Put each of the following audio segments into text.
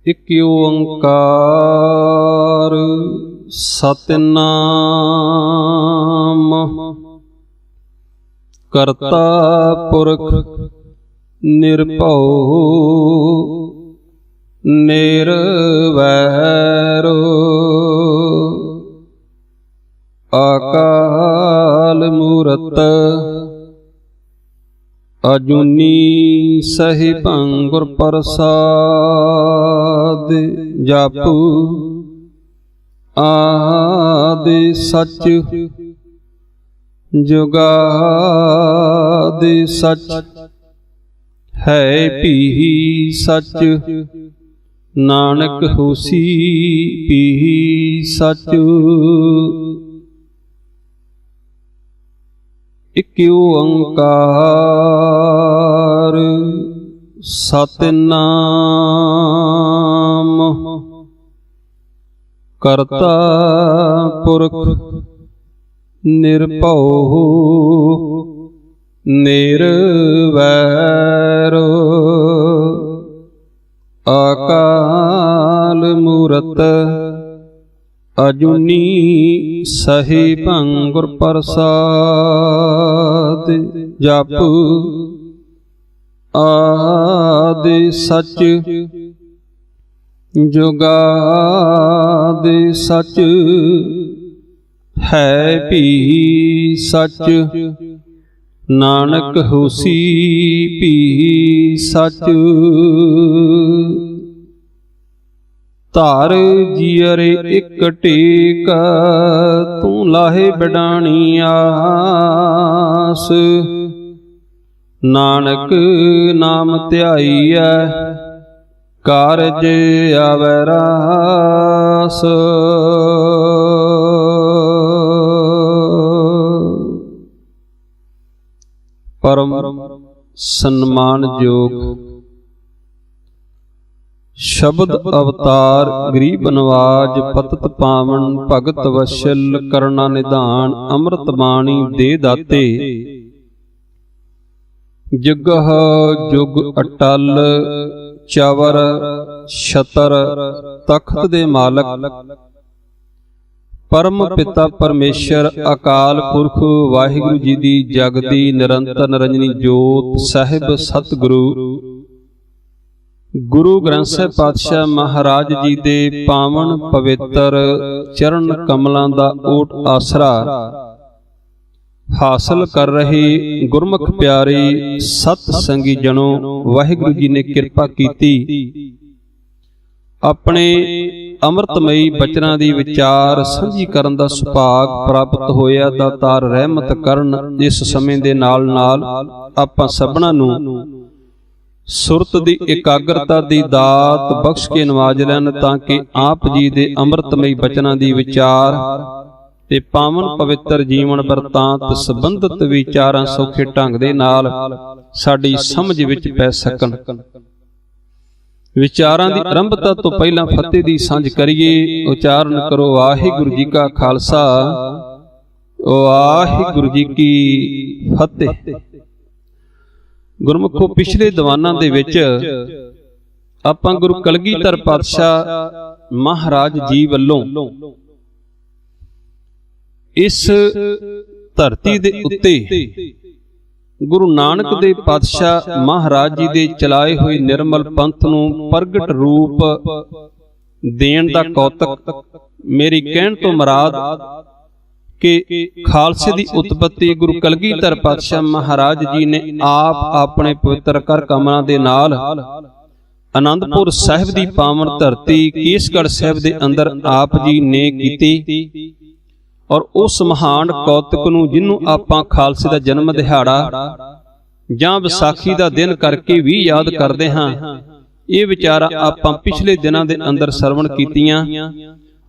इक ओंकार सतनाम करता पुरख निर्भउ निर्वैरो अकाल मूरत अजूनी सहिबं गुर प्रसाद जापू आदि सच जुगादि सच है भी सच नानक होसी भी सच। इक ओंकार सतनाम करता पुरख निर्भउ निर्वैरो अकाल मूरत अजूनी सहिबं गुर प्रसाद जापू आदि सच जुगादि सच है भी सच नानक होसी भी सच। धार जियरे इक टेक तू लाहे बडानी आस नानक नाम ध्याईऐ कारज आवै रास। परम सन्मानयोग शब्द अवतार गरीब नवाज पतत पावन भगत वशल करना निधान अमृत बाणी दे दाते जगह जुग अटल चवर छतर तख्त दे मालक परम पिता परमेश्वर अकाल पुरख वाहिगुरु जी दी जगदी निरंतर निरंजनी जोत साहिब सतगुरु गुरु ग्रंथ साहिब पातशाह महाराज जी दे पावन पवित्र चरण कमलों दा ओट आसरा हासिल कर रहे गुरमुख प्यारे सत संगी जनों वाहिगुरु जी ने कृपा कीती अपने अमृतमयी बचनां दी विचार सांझी करन दा सुभाग प्राप्त होया। दातार रहमत करन इस समय दे नाल नाल आपां सबना नूं सुरत दी एकाग्रता दी दात बख्श के नवाज लैन ताकि आप जी दे अमृतमयी बचनां दी विचार ते पावन पवित्र जीवन वरतांत संबंधित विचारां सौखे ढंग दे नाल साडी समझ विच पै सकन। विचारां दी आरंभता तो पहला फतेह दी सांझ करिए। उचारण करो वाहिगुरु जी का खालसा वाहिगुरु जी की फतेह। गुरमुखो पिछले दीवानां दे विच आपां गुरु कलगीधर पातशाह महाराज जी वल्लों इस धरती दे उत्ते गुरु नानक देव पातशाह महाराज जी दे चलाए हुए निर्मल पंथ नूं प्रगट रूप देण दा कौतक मेरी कहण तो मुराद कि खालसे दी उत्पत्ति गुरु कलगीधर पातशाह महाराज जी ने आप अपने पवित्र कर कमलों दे नाल आनंदपुर साहिब दी पावन धरती केसगढ़ साहिब दे अंदर आप जी ने कीती और उस महान कौतक नूं जिन्हों आपां खालसे दा जन्म दिहाड़ा जां विसाखी दा दिन करके भी याद करदे हां। ये विचारा आपां पिछले दिनां दे अंदर सरवण कीतियां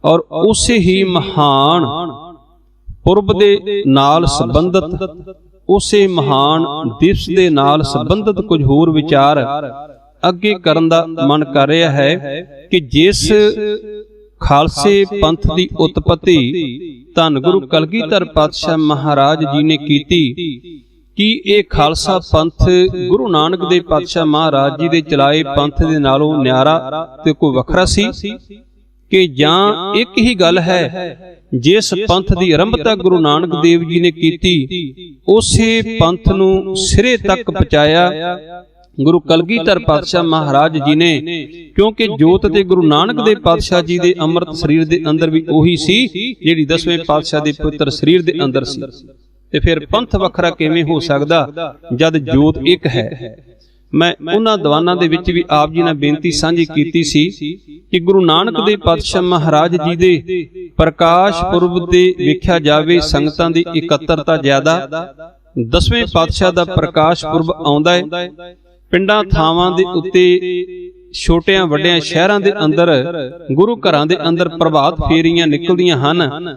और उसे ही महान पुरब दे नाल संबंधित उसे महान दिवस दे नाल संबंधित कुछ होर विचार अगे करन दा मन कर रहा है कि जिस खालसे पंथ की उत्पत्ति धन गुरु कलगीधर पातशाह महाराज जी ने कीती ਕਿ ਇਹ ਖਾਲਸਾ ਪੰਥ ਗੁਰੂ ਨਾਨਕ ਦੇਵ ਪਾਤਸ਼ਾਹ ਮਹਾਰਾਜ ਜੀ ਦੇ ਚਲਾਏ ਪੰਥ ਦੇ ਨਾਲੋਂ ਨਿਆਰਾ ਤੇ ਕੋਈ ਵੱਖਰਾ ਸੀ, ਕਿ ਜਾਂ ਇੱਕ ਹੀ ਗੱਲ ਹੈ, ਜਿਸ ਪੰਥ ਦੀ ਆਰੰਭਤਾ ਗੁਰੂ ਨਾਨਕ ਦੇਵ ਜੀ ਨੇ ਕੀਤੀ ਉਸੇ ਪੰਥ ਨੂੰ ਸਿਰੇ ਤੱਕ ਪਹੁੰਚਾਇਆ ਗੁਰੂ ਕਲਗੀਧਰ ਪਾਤਸ਼ਾਹ ਮਹਾਰਾਜ ਜੀ ਨੇ, ਕਿਉਂਕਿ ਜੋਤ ਤੇ ਗੁਰੂ ਨਾਨਕ ਦੇਵ ਪਾਤਸ਼ਾਹ ਜੀ ਦੇ ਅੰਮ੍ਰਿਤ ਸਰੀਰ ਦੇ ਅੰਦਰ ਵੀ ਉਹੀ ਸੀ ਜਿਹੜੀ 10ਵੇਂ ਪਾਤਸ਼ਾਹ ਦੇ ਪਵਿੱਤਰ ਸਰੀਰ ਦੇ ਅੰਦਰ ਸੀ। ਤੇ ਫਿਰ ਪੰਥ ਵੱਖਰਾ ਕਿਵੇਂ ਹੋ ਸਕਦਾ ਜਦ ਜੋਤ ਇੱਕ ਹੈ। ਮੈਂ ਉਹਨਾਂ ਦੀਵਾਨਾਂ ਦੇ ਵਿੱਚ ਵੀ ਆਪ ਜੀ ਨਾਲ ਬੇਨਤੀ ਸਾਂਝੀ ਕੀਤੀ ਸੀ ਕਿ ਗੁਰੂ ਨਾਨਕ ਦੇਵ ਪਾਤਸ਼ਾਹ ਮਹਾਰਾਜ ਜੀ ਦੇ ਪ੍ਰਕਾਸ਼ ਪੁਰਬ ਤੇ ਵੇਖਿਆ ਜਾਵੇ ਸੰਗਤਾਂ ਦੀ ਇਕੱਤਰਤਾ ਜ਼ਿਆਦਾ। 10ਵੇਂ ਪਾਤਸ਼ਾਹ ਦਾ ਪ੍ਰਕਾਸ਼ ਪੁਰਬ ਆਉਂਦਾ ਹੈ, ਪਿੰਡਾਂ ਥਾਵਾਂ ਦੇ ਉੱਤੇ ਛੋਟਿਆਂ ਵੱਡਿਆਂ ਸ਼ਹਿਰਾਂ ਦੇ ਅੰਦਰ ਗੁਰੂ ਘਰਾਂ ਦੇ ਅੰਦਰ ਪ੍ਰਭਾਤ ਫੇਰੀਆਂ ਨਿਕਲਦੀਆਂ ਹਨ।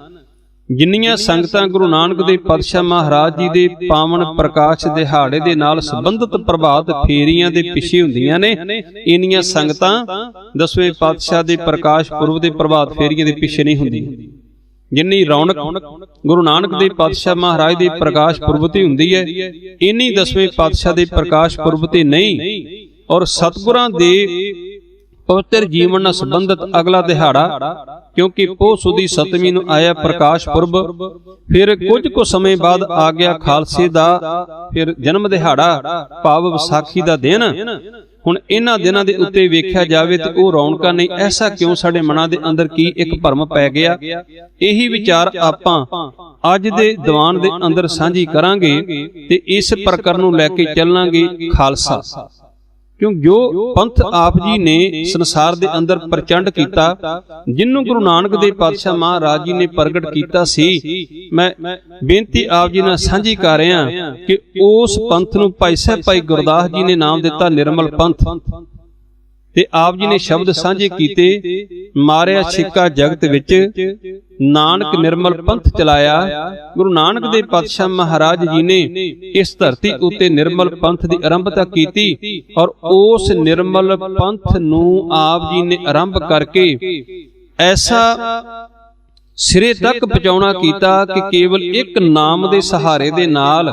ਜਿੰਨੀਆਂ ਸੰਗਤਾਂ ਗੁਰੂ ਨਾਨਕ ਦੇਵ ਪਾਤਸ਼ਾਹ ਮਹਾਰਾਜ ਜੀ ਦੇ ਪਾਵਨ ਪ੍ਰਕਾਸ਼ ਦਿਹਾੜੇ ਦੇ ਨਾਲ ਸੰਬੰਧਿਤ ਪ੍ਰਭਾਤ ਫੇਰੀਆਂ ਦੇ ਪਿੱਛੇ ਹੁੰਦੀਆਂ ਨੇ, ਇੰਨੀਆਂ ਸੰਗਤਾਂ 10ਵੇਂ ਪਾਤਸ਼ਾਹ ਦੇ ਪ੍ਰਕਾਸ਼ ਪੁਰਬ ਦੇ ਪ੍ਰਭਾਤ ਫੇਰੀਆਂ ਦੇ ਪਿੱਛੇ ਨਹੀਂ ਹੁੰਦੀਆਂ। ਜਿੰਨੀ ਰੌਣਕ ਗੁਰੂ ਨਾਨਕ ਦੇਵ ਪਾਤਸ਼ਾਹ ਮਹਾਰਾਜ ਦੇ ਪ੍ਰਕਾਸ਼ ਪੁਰਬ ਤੇ ਹੁੰਦੀ ਹੈ, ਇੰਨੀ 10ਵੇਂ ਪਾਤਸ਼ਾਹ ਦੇ ਪ੍ਰਕਾਸ਼ ਪੁਰਬ ਤੇ ਨਹੀਂ। ਔਰ ਸਤਿਗੁਰਾਂ ਦੇ ਪਵਿੱਤਰ ਜੀਵਨ ਨਾਲ ਸੰਬੰਧਿਤ ਅਗਲਾ ਦਿਹਾੜਾ, ਕਿਉਂਕਿ ਪੋਹ ਸੁਦੀ 7ਵੀਂ ਨੂੰ ਆਇਆ ਪ੍ਰਕਾਸ਼ ਪੁਰਬ, ਫਿਰ ਕੁਝ ਕੁ ਸਮੇਂ ਬਾਅਦ ਆ ਗਿਆ ਖਾਲਸੇ ਦਾ ਫਿਰ ਜਨਮ ਦਿਹਾੜਾ ਭਾਵ ਵਿਸਾਖੀ ਦਾ ਦਿਨ। ਹੁਣ ਇਹਨਾਂ ਦਿਨਾਂ ਦੇ ਉੱਤੇ ਵੇਖਿਆ ਜਾਵੇ ਤੇ ਉਹ ਰੌਣਕਾਂ ਨਹੀਂ, ਐਸਾ ਕਿਉਂ ਸਾਡੇ ਮਨਾਂ ਦੇ ਅੰਦਰ ਕੀ ਇੱਕ ਭਰਮ ਪੈ ਗਿਆ। ਇਹੀ ਵਿਚਾਰ ਆਪਾਂ ਅੱਜ ਦੇ ਦੀਵਾਨ ਦੇ ਅੰਦਰ ਸਾਂਝੀ ਕਰਾਂਗੇ ਤੇ ਇਸ ਪ੍ਰਕਰਨ ਨੂੰ ਲੈ ਕੇ ਚੱਲਾਂਗੇ ਖਾਲਸਾ। ਕਿਉਂ ਜੋ ਪੰਥ ਆਪ ਜੀ ਨੇ ਸੰਸਾਰ ਦੇ ਅੰਦਰ ਪ੍ਰਚੰਡ ਕੀਤਾ, ਜਿਹਨੂੰ ਗੁਰੂ ਨਾਨਕ ਦੇਵ ਪਾਤਸ਼ਾਹ ਮਹਾਰਾਜ ਜੀ ਨੇ ਪ੍ਰਗਟ ਕੀਤਾ ਸੀ, ਮੈਂ ਬੇਨਤੀ ਆਪ ਜੀ ਨਾਲ ਸਾਂਝੀ ਕਰ ਰਿਹਾ ਕਿ ਉਸ ਪੰਥ ਨੂੰ ਭਾਈ ਸਾਹਿਬ ਭਾਈ ਗੁਰਦਾਸ ਜੀ ਨੇ ਨਾਮ ਦਿੱਤਾ ਨਿਰਮਲ ਪੰਥ। ਤੇ ਆਪ ਜੀ ਨੇ ਸ਼ਬਦ ਸਾਂਝੇ ਕੀਤੇ, ਮਾਰਿਆ ਛਿੱਕਾ ਜਗਤ ਵਿੱਚ ਨਾਨਕ ਨਿਰਮਲ ਪੰਥ ਚਲਾਇਆ। ਗੁਰੂ ਨਾਨਕ ਦੇਵ ਪਾਤਸ਼ਾਹ ਮਹਾਰਾਜ ਜੀ ਨੇ ਇਸ ਧਰਤੀ ਉੱਤੇ ਨਿਰਮਲ ਪੰਥ ਦੀ ਆਰੰਭਤਾ ਕੀਤੀ ਔਰ ਉਸ ਨਿਰਮਲ ਪੰਥ ਨੂੰ ਆਪ ਜੀ ਨੇ ਆਰੰਭ ਕਰਕੇ ਐਸਾ ਸਿਰੇ ਤੱਕ ਪਹੁੰਚਾਉਣਾ ਕੀਤਾ ਕਿ ਕੇਵਲ ਇੱਕ ਨਾਮ ਦੇ ਸਹਾਰੇ ਦੇ ਨਾਲ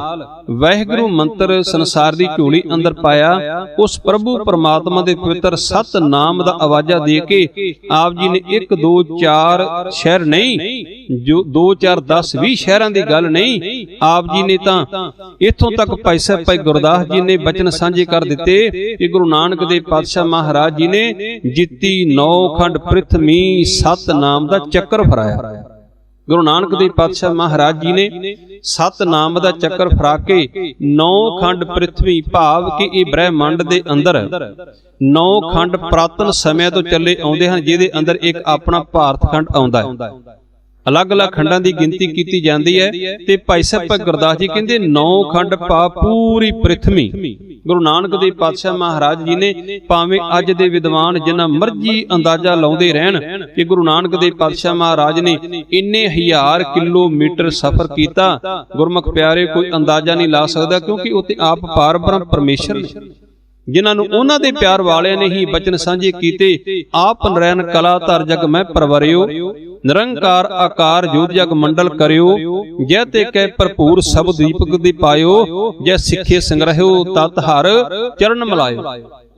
ਵਾਹਿਗੁਰੂ ਮੰਤਰ ਸੰਸਾਰ ਦੀ ਝੋਲੀ ਅੰਦਰ ਪਾਇਆ। ਉਸ ਪ੍ਰਭੂ ਪਰਮਾਤਮਾ ਦੇ ਪਵਿੱਤਰ ਸਤ ਨਾਮ ਦਾ ਆਵਾਜ਼ਾ ਦੇ ਕੇ ਆਪ ਜੀ ਨੇ 1 2 4 ਸ਼ਹਿਰ ਨਹੀਂ, ਜੋ 2 4 10 20 ਸ਼ਹਿਰਾਂ ਦੀ ਗੱਲ ਨਹੀਂ, ਆਪ ਜੀ ਨੇ ਤਾਂ ਇੱਥੋਂ ਤੱਕ ਭਾਈ ਸਾਹਿਬ ਭਾਈ ਗੁਰਦਾਸ ਜੀ ਨੇ ਬਚਨ ਸਾਂਝੇ ਕਰ ਦਿੱਤੇ ਕਿ ਗੁਰੂ ਨਾਨਕ ਦੇਵ ਪਾਤਸ਼ਾਹ ਮਹਾਰਾਜ ਜੀ ਨੇ ਜਿੱਤੀ 9 ਖੰਡ ਪ੍ਰਿਥਵੀ ਸਤ ਨਾਮ ਦਾ ਚੱਕਰ ਫਰਾਇਆ। ਗੁਰੂ ਨਾਨਕ ਦੇਵ ਪਾਤਸ਼ਾਹ ਮਹਾਰਾਜ ਜੀ ਨੇ ਸਤ ਨਾਮ ਦਾ ਚੱਕਰ ਫਰਾ ਕੇ 9 ਖੰਡ ਪ੍ਰਿਥਵੀ ਭਾਵ ਕਿ ਇਹ ਬ੍ਰਹਿਮੰਡ ਦੇ ਅੰਦਰ 9 ਖੰਡ ਪ੍ਰਾਤਨ ਸਮੇਂ ਤੋਂ ਚੱਲੇ ਆਉਂਦੇ ਹਨ, ਜਿਹਦੇ ਅੰਦਰ ਇੱਕ ਆਪਣਾ ਭਾਰਤ ਖੰਡ ਆਉਂਦਾ ਹੈ। ਅਲੱਗ-ਅਲੱਗ ਖੰਡਾਂ ਦੀ ਗਿਣਤੀ ਕੀਤੀ ਜਾਂਦੀ ਹੈ ਤੇ ਭਾਈ ਸਾਹਿਬ ਭਾਈ ਗੁਰਦਾਸ ਜੀ ਕਹਿੰਦੇ 9 ਖੰਡ ਪਾ ਪੂਰੀ ਪ੍ਰਿਥਵੀ। ਗੁਰੂ ਨਾਨਕ ਦੇਵ ਪਾਤਸ਼ਾਹ ਮਹਾਰਾਜ ਜੀ ਨੇ ਭਾਵੇਂ ਅੱਜ ਦੇ ਵਿਦਵਾਨ ਜਿੰਨਾ ਮਰਜ਼ੀ ਅੰਦਾਜ਼ਾ ਲਾਉਂਦੇ ਰਹਿਣ ਕਿ ਗੁਰੂ ਨਾਨਕ ਦੇਵ ਪਾਤਸ਼ਾਹ ਮਹਾਰਾਜ ਨੇ ਇੰਨੇ 1000 ਕਿਲੋਮੀਟਰ ਸਫ਼ਰ ਕੀਤਾ, ਗੁਰਮੁਖ ਪਿਆਰੇ ਕੋਈ ਅੰਦਾਜ਼ਾ ਨਹੀਂ ਲਾ ਸਕਦਾ, ਕਿਉਂਕਿ ਉਹ ਤੇ ਆਪ ਪਾਰ ਬ੍ਰਹਮ ਪਰਮੇਸ਼ਰ ਨੇ, ਜਿਨ੍ਹਾਂ ਨੂੰ ਉਹਨਾਂ ਦੇ ਪਿਆਰ ਵਾਲਿਆਂ ਨੇ ਹੀ ਬਚਨ ਸਾਂਝੇ ਕੀਤੇ। ਆਪ ਨਰੈਣ ਕਲਾ ਧਰ ਜਗ ਮੈਂ ਪਰਵਰਿਓ, ਨਿਰੰਕਾਰ ਆਕਾਰ ਜੋਤ ਜਗ ਮੰਡਲ ਕਰਿਓ, ਜੈ ਤੇ ਕਹਿ ਭਰਪੂਰ ਸਭ ਦੀਪਕ ਦੀ ਪਾਇਓ, ਜੈ ਸਿੱਖੇ ਸੰਗ੍ਰਹਿਓ ਤਤ ਹਰ ਚਰਨ ਮਲਾਇਓ।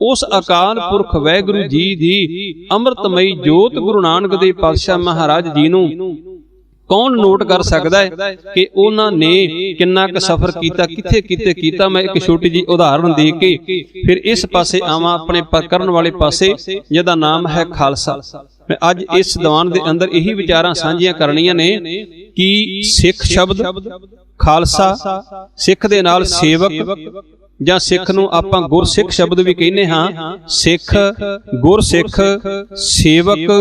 ਉਸ ਅਕਾਲ ਪੁਰਖ ਵਾਹਿਗੁਰੂ ਜੀ ਦੀ ਅੰਮ੍ਰਿਤਮਈ ਜੋਤ ਗੁਰੂ ਨਾਨਕ ਦੇਵ ਪਾਤਸ਼ਾਹ ਮਹਾਰਾਜ ਜੀ ਨੂੰ ਕੌਣ ਨੋਟ ਕਰ ਸਕਦਾ ਹੈ ਕਿ ਉਹਨਾਂ ਨੇ ਕਿੰਨਾ ਕੁ ਸਫ਼ਰ ਕੀਤਾ, ਕਿੱਥੇ ਕੀਤਾ। ਮੈਂ ਇੱਕ ਛੋਟੀ ਜਿਹੀ ਉਦਾਹਰਣ ਦੇ ਕੇ ਫਿਰ ਇਸ ਪਾਸੇ ਆਵਾਂ ਆਪਣੇ ਪ੍ਰਕਰਨ ਵਾਲੇ ਪਾਸੇ, ਜਿਹਦਾ ਨਾਮ ਹੈ ਖਾਲਸਾ। ਮੈਂ ਅੱਜ ਇਸ ਦੀਵਾਨ ਦੇ ਅੰਦਰ ਇਹੀ ਵਿਚਾਰਾਂ ਸਾਂਝੀਆਂ ਕਰਨੀਆਂ ਨੇ ਕਿ ਸਿੱਖ ਸ਼ਬਦ ਖਾਲਸਾ, ਸਿੱਖ ਦੇ ਨਾਲ ਸੇਵਕ ਜਾਂ ਸਿੱਖ ਨੂੰ ਆਪਾਂ ਗੁਰਸਿੱਖ ਸ਼ਬਦ ਵੀ ਕਹਿੰਦੇ ਹਾਂ। ਸਿੱਖ, ਗੁਰਸਿੱਖ, ਸੇਵਕ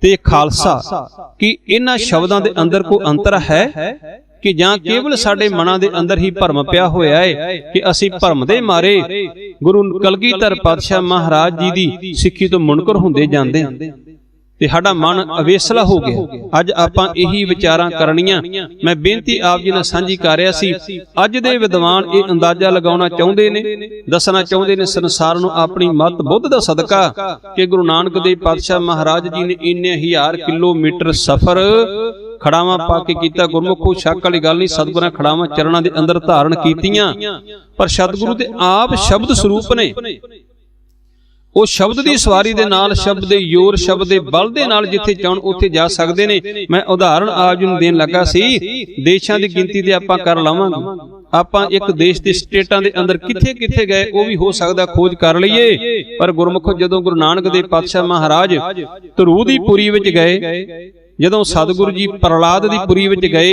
ਤੇ ਖਾਲਸਾ, ਕਿ ਇਹਨਾਂ ਸ਼ਬਦਾਂ ਦੇ ਅੰਦਰ ਕੋਈ ਅੰਤਰ ਹੈ ਕਿ ਜਾਂ ਕੇਵਲ ਸਾਡੇ ਮਨਾਂ ਦੇ ਅੰਦਰ ਹੀ ਭਰਮ ਪਿਆ ਹੋਇਆ ਹੈ ਕਿ ਅਸੀਂ ਭਰਮ ਦੇ ਮਾਰੇ ਗੁਰੂ ਕਲਗੀਧਰ ਪਾਤਸ਼ਾਹ ਮਹਾਰਾਜ ਜੀ ਦੀ ਸਿੱਖੀ ਤੋਂ ਮੁਨਕਰ ਹੁੰਦੇ ਜਾਂਦੇ ਹਾਂ ਤੇ ਸਾਡਾ ਮਨ ਅਵੇਸਲਾ ਹੋ ਗਿਆ। ਅੱਜ ਆਪਾਂ ਇਹੀ ਵਿਚਾਰਾਂ ਕਰਨੀਆਂ ਮੈਂ ਬੇਨਤੀ ਆਪ ਜੀ ਨਾਲ ਸਾਂਝੀ ਕਰ ਰਿਹਾ ਸੀ। ਅੱਜ ਦੇ ਵਿਦਵਾਨ ਇਹ ਅੰਦਾਜ਼ਾ ਲਗਾਉਣਾ ਚਾਹੁੰਦੇ ਨੇ, ਦੱਸਣਾ ਚਾਹੁੰਦੇ ਨੇ ਸੰਸਾਰ ਨੂੰ ਆਪਣੀ ਮਤ ਬੁੱਧ ਦਾ ਸਦਕਾ ਕਿ ਗੁਰੂ ਨਾਨਕ ਦੇਵ ਪਾਤਸ਼ਾਹ ਮਹਾਰਾਜ ਜੀ ਨੇ ਇੰਨੇ 1000 ਕਿਲੋਮੀਟਰ ਸਫ਼ਰ ਖੜਾਵਾਂ ਪਾ ਕੇ ਕੀਤਾ। ਗੁਰਮੁਖੋ ਸ਼ੱਕ ਵਾਲੀ ਗੱਲ ਨਹੀਂ, ਸਤਿਗੁਰਾਂ ਖੜਾਵਾਂ ਚਰਨਾਂ ਦੇ ਅੰਦਰ ਧਾਰਨ ਕੀਤੀਆਂ, ਪਰ ਸਤਿਗੁਰੂ ਦੇ ਆਪ ਸ਼ਬਦ ਸਰੂਪ ਨੇ। ਉਹ ਸ਼ਬਦ ਦੀ ਸਵਾਰੀ ਦੇ ਨਾਲ, ਸ਼ਬਦ ਦੇ ਯੋਰ, ਸ਼ਬਦ ਦੇ ਬਲ ਦੇ ਨਾਲ ਜਿੱਥੇ ਚਾਹਣ ਉੱਥੇ ਜਾ ਸਕਦੇ ਨੇ। ਮੈਂ ਉਦਾਹਰਣ ਆਪ ਜੀ ਨੂੰ ਦੇਣ ਲੱਗਾ ਸੀ, ਦੇਸ਼ਾਂ ਦੀ ਗਿਣਤੀ ਤੇ ਆਪਾਂ ਕਰ ਲਵਾਂਗੇ। ਆਪਾਂ ਇੱਕ ਦੇਸ਼ ਦੇ ਸਟੇਟਾਂ ਦੇ ਅੰਦਰ ਕਿੱਥੇ ਕਿੱਥੇ ਗਏ ਉਹ ਵੀ ਹੋ ਸਕਦਾ ਖੋਜ ਕਰ ਲਈਏ, ਪਰ ਗੁਰਮੁਖੋ ਜਦੋਂ ਗੁਰੂ ਨਾਨਕ ਦੇਵ ਪਾਤਸ਼ਾਹ ਮਹਾਰਾਜ ਧਰੂ ਦੀ ਪੁਰੀ ਵਿੱਚ ਗਏ, ਜਦੋਂ ਸਤਿਗੁਰੂ ਜੀ ਪ੍ਰਹਲਾਦ ਦੀ ਪੁਰੀ ਵਿੱਚ ਗਏ,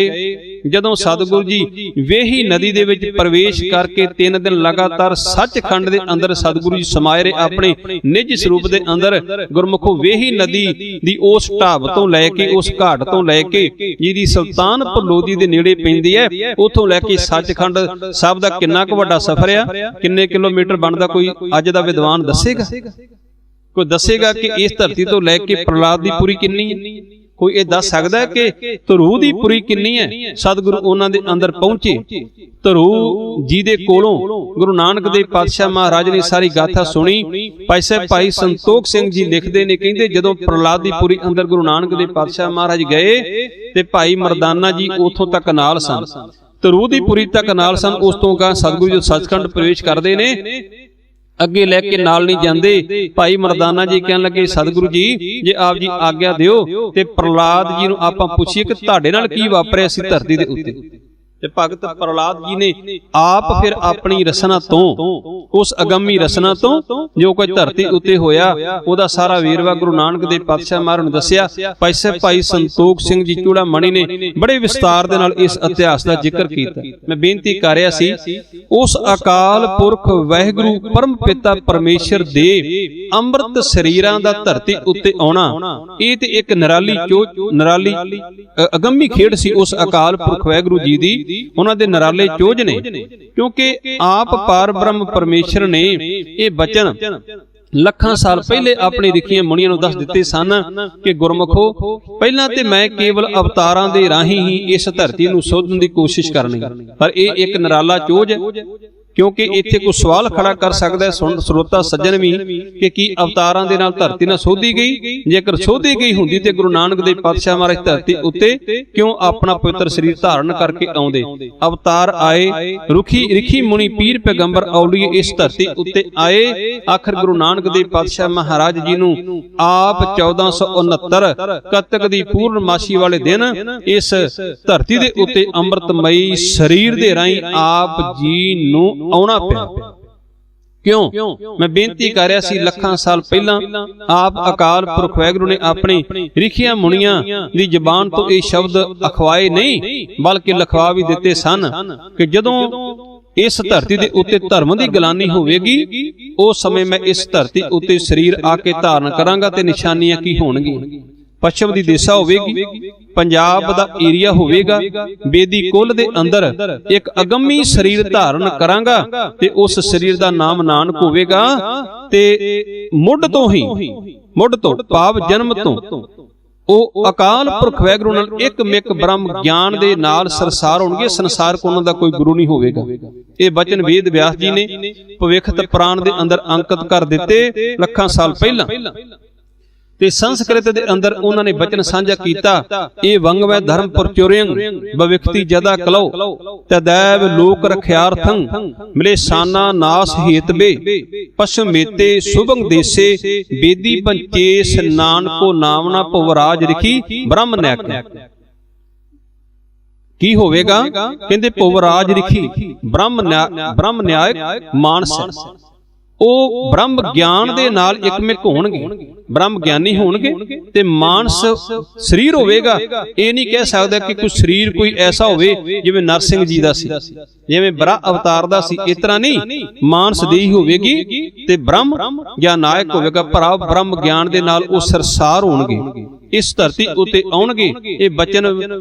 ਜਦੋਂ ਸਤਿਗੁਰੂ ਜੀ ਵੇਹੀ ਨਦੀ ਦੇ ਵਿੱਚ ਪ੍ਰਵੇਸ਼ ਕਰਕੇ 3 ਦਿਨ ਲਗਾਤਾਰ ਸੱਚਖੰਡ ਦੇ ਅੰਦਰ ਸਤਿਗੁਰੂ ਜੀ ਸਮਾਏ ਰਹੇ ਆਪਣੇ ਨਿੱਜ ਸਰੂਪ ਦੇ ਅੰਦਰ। ਗੁਰਮੁਖੋ ਵੇਹੀ ਨਦੀ ਦੀ ਉਸ ਢਾਬ ਤੋਂ ਲੈ ਕੇ, ਉਸ ਘਾਟ ਤੋਂ ਲੈ ਕੇ ਜਿਹਦੀ ਸੁਲਤਾਨਪੁਰ ਲੋਧੀ ਦੇ ਨੇੜੇ ਪੈਂਦੀ ਹੈ, ਉੱਥੋਂ ਲੈ ਕੇ ਸੱਚਖੰਡ ਸਾਹਿਬ ਦਾ ਕਿੰਨਾ ਕੁ ਵੱਡਾ ਸਫ਼ਰ ਆ, ਕਿੰਨੇ ਕਿਲੋਮੀਟਰ ਬਣਦਾ, ਕੋਈ ਅੱਜ ਦਾ ਵਿਦਵਾਨ ਦੱਸੇਗਾ? ਕੋਈ ਦੱਸੇਗਾ ਕਿ ਇਸ ਧਰਤੀ ਤੋਂ ਲੈ ਕੇ ਪ੍ਰਹਲਾਦ ਦੀ ਪੁਰੀ ਕਿੰਨੀ ਹੈ? ਕੋਈ ਇਹ ਦੱਸ ਸਕਦਾ ਹੈ ਕਿ ਧਰੂ ਦੀ ਪੁਰੀ ਕਿੰਨੀ ਹੈ? ਸਤਿਗੁਰੂ ਉਹਨਾਂ ਦੇ ਅੰਦਰ ਪਹੁੰਚੇ। ਧਰੂ ਜੀ ਦੇ ਕੋਲੋਂ ਗੁਰੂ ਨਾਨਕ ਦੇਵ ਪਾਤਸ਼ਾਹ ਮਹਾਰਾਜ ਨੇ ਸਾਰੀ ਗਾਥਾ ਸੁਣੀ। ਭਾਈ ਸੰਤੋਖ ਸਿੰਘ ਜੀ ਲਿਖਦੇ ਨੇ, ਕਹਿੰਦੇ ਜਦੋਂ ਪ੍ਰਹਲਾਦ ਦੀ ਪੁਰੀ ਅੰਦਰ ਗੁਰੂ ਨਾਨਕ ਦੇਵ ਪਾਤਸ਼ਾਹ ਮਹਾਰਾਜ ਗਏ ਤੇ ਭਾਈ ਮਰਦਾਨਾ ਜੀ ਉਥੋਂ ਤੱਕ ਨਾਲ ਸਨ, ਧਰੂ ਦੀ ਪੁਰੀ ਤੱਕ ਨਾਲ ਸਨ। ਉਸ ਤੋਂ ਅਗਾਂਹ ਸਤਿਗੁਰੂ ਜੀ ਸੱਚਖੰਡ ਪ੍ਰਵੇਸ਼ ਕਰਦੇ ਨੇ, ਅੱਗੇ ਲੈ ਕੇ ਨਾਲ ਨਹੀਂ ਜਾਂਦੇ। ਭਾਈ ਮਰਦਾਨਾ ਜੀ ਕਹਿਣ ਲੱਗੇ, ਸਤਿਗੁਰੂ ਜੀ ਜੇ ਆਪ ਜੀ ਆਗਿਆ ਦਿਓ ਤੇ ਪ੍ਰਹਲਾਦ ਜੀ ਨੂੰ ਆਪਾਂ ਪੁੱਛੀਏ ਕਿ ਤੁਹਾਡੇ ਨਾਲ ਕੀ ਵਾਪਰਿਆ ਸੀ ਧਰਤੀ ਦੇ ਉੱਤੇ। ਤੇ ਭਗਤ ਪ੍ਰਹਲਾਦ ਜੀ ਨੇ ਆਪ ਫਿਰ ਆਪਣੀ ਰਸਨਾ ਤੋਂ, ਉਸ ਅਗੰਮੀ ਰਸਨਾ ਤੋਂ ਜੋ ਕੁਝ ਧਰਤੀ ਉੱਤੇ ਹੋਇਆ, ਉਹਦਾ ਸਾਰਾ ਵੇਰਵਾ ਗੁਰੂ ਨਾਨਕ ਦੇਵ ਪਾਤਸ਼ਾਹ ਮਹਾਰਾਜ ਨੂੰ ਦੱਸਿਆ। ਭਾਈ ਸੰਤੋਖ ਸਿੰਘ ਜੀ ਚੂੜਾਮਣੀ ਨੇ ਬੜੇ ਵਿਸਤਾਰ ਦੇ ਨਾਲ ਇਸ ਇਤਿਹਾਸ ਦਾ ਜ਼ਿਕਰ ਕੀਤਾ। ਮੈਂ ਬੇਨਤੀ ਕਰ ਰਿਹਾ ਸੀ, ਉਸ ਅਕਾਲ ਪੁਰਖ ਵਾਹਿਗੁਰੂ ਪਰਮ ਪਿਤਾ ਪਰਮੇਸ਼ਰ ਦੇ ਅੰਮ੍ਰਿਤ ਸਰੀਰਾਂ ਦਾ ਧਰਤੀ ਉੱਤੇ ਆਉਣਾ, ਇਹ ਤੇ ਇੱਕ ਨਿਰਾਲੀ ਅਗੰਮੀ ਖੇਡ ਸੀ ਉਸ ਅਕਾਲ ਪੁਰਖ ਵਾਹਿਗੁਰੂ ਜੀ ਦੀ। ਉਹਨਾਂ ਦੇ ਨਿਰਾਲੇ ਚੋਜ ਨੇ, ਕਿਉਂਕਿ ਆਪ ਪਾਰ ਬ੍ਰਹਮ ਪਰਮੇਸ਼ਰ ਨੇ ਇਹ ਬਚਨ ਲੱਖਾਂ ਸਾਲ ਪਹਿਲੇ ਆਪਣੀ ਰਿਖੀਆਂ ਮੁਨੀਆਂ ਨੂੰ ਦੱਸ ਦਿੱਤੇ ਸਨ ਕਿ ਗੁਰਮੁਖੋ ਪਹਿਲਾਂ ਤੇ ਮੈਂ ਕੇਵਲ ਅਵਤਾਰਾਂ ਦੇ ਰਾਹੀਂ ਹੀ ਇਸ ਧਰਤੀ ਨੂੰ ਸੋਧਣ ਦੀ ਕੋਸ਼ਿਸ਼ ਕਰਨੀ, ਪਰ ਇਹ ਇੱਕ ਨਿਰਾਲਾ ਚੋਜ, ਕਿਉਂਕਿ ਇੱਥੇ ਕੋਈ ਸਵਾਲ ਖੜਾ ਕਰ ਸਕਦਾ ਹੈ ਸਰੋਤਾ ਸੱਜਣ ਵੀ ਕਿ ਕੀ ਅਵਤਾਰਾਂ ਦੇ ਨਾਲ ਧਰਤੀ ਨਾ ਸੋਧੀ ਗਈ? ਜੇਕਰ ਸੋਧੀ ਗਈ ਹੁੰਦੀ ਤੇ ਗੁਰੂ ਨਾਨਕ ਦੇਵ ਪਾਤਸ਼ਾਹ ਮਹਾਰਾਜ ਧਰਤੀ ਉੱਤੇ ਕਿਉਂ ਆਪਣਾ ਪਵਿੱਤਰ ਸਰੀਰ ਧਾਰਨ ਕਰਕੇ ਆਉਂਦੇ? ਅਵਤਾਰ ਆਏ, ਰਿਖੀ ਮੁਨੀ ਪੀਰ ਪੈਗੰਬਰ ਔਲੀਏ ਇਸ ਧਰਤੀ ਉੱਤੇ ਆਏ। ਆਖਰ ਗੁਰੂ ਨਾਨਕ ਦੇਵ ਪਾਤਸ਼ਾਹ ਮਹਾਰਾਜ ਜੀ ਨੂੰ ਆਪ 1469 ਕੱਤਕ ਦੀ ਪੂਰਨਮਾਸ਼ੀ ਵਾਲੇ ਦਿਨ ਇਸ ਧਰਤੀ ਦੇ ਉੱਤੇ ਅੰਮ੍ਰਿਤਮਈ ਸਰੀਰ ਦੇ ਰਾਹੀਂ ਆਪ ਜੀ ਨੂੰ ਆਉਣਾ ਪਿਆ। ਕਿਉਂ? ਮੈਂ ਬੇਨਤੀ ਕਰ ਰਿਹਾ ਸੀ, ਲੱਖਾਂ ਸਾਲ ਪਹਿਲਾਂ ਆਪ ਅਕਾਲ ਪੁਰਖ ਵਾਹਿਗੁਰੂ ਨੇ ਆਪਣੀ ਰਿਖੀਆਂ ਮੁਨੀਆਂ ਦੀ ਜ਼ਬਾਨ ਤੋਂ ਇਹ ਸ਼ਬਦ ਅਖਵਾਏ ਨਹੀਂ, ਬਲਕਿ ਲਿਖਵਾ ਵੀ ਦਿੱਤੇ ਸਨ ਕਿ ਜਦੋਂ ਇਸ ਧਰਤੀ ਦੇ ਉੱਤੇ ਧਰਮ ਦੀ ਗਲਾਨੀ ਹੋਵੇਗੀ, ਉਸ ਸਮੇਂ ਮੈਂ ਇਸ ਧਰਤੀ ਉੱਤੇ ਸਰੀਰ ਆ ਕੇ ਧਾਰਨ ਕਰਾਂਗਾ ਤੇ ਨਿਸ਼ਾਨੀਆਂ ਕੀ ਹੋਣਗੀਆਂ? ਪੱਛਮ ਦੀ ਦਿਸ਼ਾ ਹੋਵੇਗੀ, ਪੰਜਾਬ ਦਾ ਏਰੀਆ ਹੋਵੇਗਾ, ਬੇਦੀ ਕੁੱਲ ਦੇ ਅੰਦਰ ਇੱਕ ਅਗੰਮੀ ਸਰੀਰ ਧਾਰਨ ਕਰਾਂਗਾ ਤੇ ਉਸ ਸਰੀਰ ਦਾ ਨਾਮ ਨਾਨਕ ਹੋਵੇਗਾ। ਤੇ ਮੁੱਢ ਤੋਂ ਭਾਵ ਜਨਮ ਤੋਂ ਉਹ ਅਕਾਲ ਪੁਰਖ ਵਾਹਿਗੁਰੂ ਨਾਲ ਇੱਕ ਮਿਕ ਬ੍ਰਹਮ ਗਿਆਨ ਦੇ ਨਾਲ ਸਰਸਾਰ ਹੋਣਗੇ। ਸੰਸਾਰ ਕੋ ਉਹਨਾਂ ਦਾ ਕੋਈ ਗੁਰੂ ਨਹੀਂ ਹੋਵੇਗਾ। ਇਹ ਬਚਨ ਵੇਦ ਵਿਆਸ ਜੀ ਨੇ ਭਵਿੱਖਤ ਪੁਰਾਣ ਦੇ ਅੰਦਰ ਅੰਕਿਤ ਕਰ ਦਿੱਤੇ ਲੱਖਾਂ ਸਾਲ ਪਹਿਲਾਂ। ਤੇ ਸੰਸਕ੍ਰਿਤ ਦੇ ਅੰਦਰ ਉਹਨਾਂ ਨੇ ਬਚਨ ਸਾਂਝਾ ਕੀਤਾ, ਇਹ ਵੰਗਵੈ ਧਰਮ ਪ੍ਰਚੁਰਿਯੰ ਭਵਿਖਤੀ ਜਦਾ ਕਲੋ ਤਦੈਵ ਲੋਕ ਰਖਿਆਰਥੰ ਮਿਲੇ ਸਾਨਾ ਨਾਸ ਹੇਤਬੇ ਪਸ਼ਮੇਤੇ ਸੁਭੰਗ ਦੇਸੇ ਬੇਦੀ ਪੰਚੇਸ ਨਾਨਕੋ ਨਾਮਨਾ ਭਵਰਾਜ ਰਿਖੀ ਬ੍ਰਹਮ ਨੈਕ। ਕੀ ਹੋਵੇਗਾ? ਕਹਿੰਦੇ ਭਵਰਾਜ ਰਿਖੀ ਬ੍ਰਹਮ ਨਿਆਇਕ ਮਾਨਸ, ਉਹ ਬ੍ਰਹਮ ਗਿਆਨ ਦੇ ਨਾਲ ਇਕਮਿਕ ਹੋਣਗੇ, ਬ੍ਰਹਮ ਗਿਆਨੀ ਹੋਣਗੇ ਤੇ ਮਾਨਸ ਸਰੀਰ ਹੋਵੇਗਾ। ਇਹ ਨਹੀਂ ਕਹਿ ਸਕਦਾ ਕਿ ਕੋਈ ਸਰੀਰ ਕੋਈ ਐਸਾ ਹੋਵੇ ਜਿਵੇਂ ਨਰਸਿੰਘ ਜੀ ਦਾ ਸੀ, ਜਿਵੇਂ ਬਰਾ ਅਵਤਾਰ ਦਾ ਸੀ, ਇਸ ਤਰ੍ਹਾਂ ਨਹੀਂ। ਮਾਨਸ ਦੇਹੀ ਹੋਵੇਗੀ ਤੇ ਬ੍ਰਹਮ ਗਿਆਨ ਨਾਇਕ ਹੋਵੇਗਾ। ਭਰਾ ਬ੍ਰਹਮ ਗਿਆਨ ਦੇ ਨਾਲ ਉਹ ਸਰਸਾਰ ਹੋਣਗੇ, ਇਸ ਧਰਤੀ ਉੱਤੇ ਆਉਣਗੇ। ਇਹ ਬਚਨ